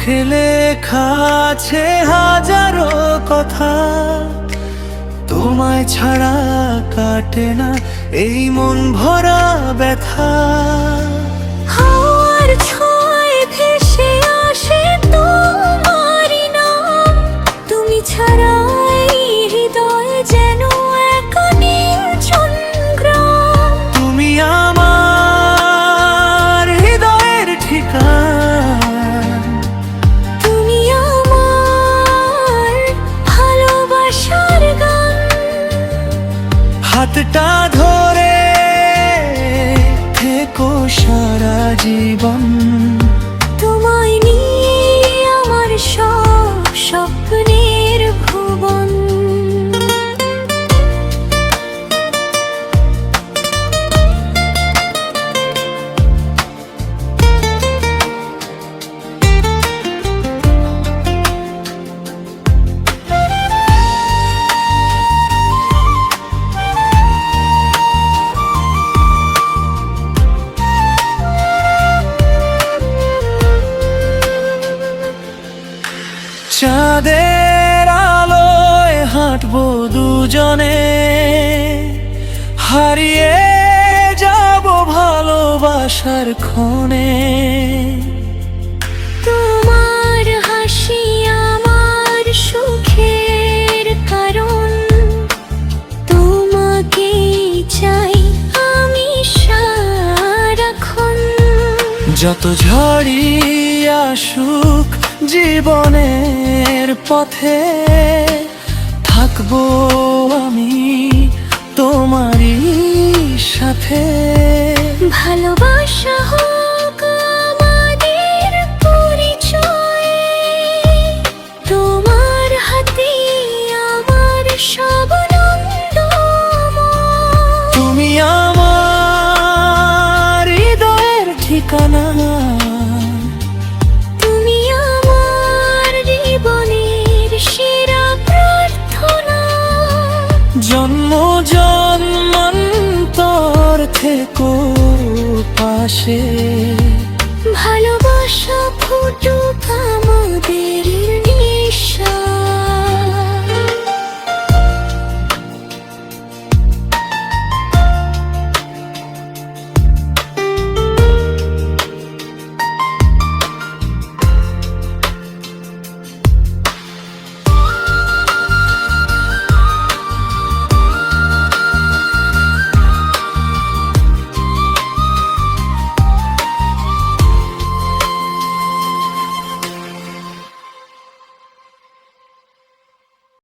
মুখে লেখা আছে হাজারো কথা, তোমায় ছাড়া কাটে না এই মন ভরা ব্যথা। হাওয়ার ছোঁয়ায় ভেসে আসে তোমারই নাম, তুমি ছাড়া এই হৃদয় যেন এক নির্জন গ্রাম। তুমি আমার হৃদয়ের ঠিকানা, তুমি আমার ভালোবাসার গান। হাতটা ধরে থেকো সারা জীবন, তোমায় নিয়ে আমার সব স্বপ্নের ভুবন। চাঁদের আলোয় হাঁটবো দুজনে, হারিয়ে যাব ভালোবাসার ক্ষণে। তোমার হাসি আমার সুখের কারণ, তোমাকে চাই আমি সারাক্ষণ। যত ঝড়ই আসুক জীবনের পথে, থাকবো আমি তোমারই সাথে। ভালোবাসা হোক আমাদের পরিচয়, তোমার হাতে আমার সব নন্দময়। তুমি আমার হৃদয়ের ঠিকানা, তুমি আমার জীবনের সেরা প্রার্থনা। জন্ম জন্মান্তর থেকো পাশে।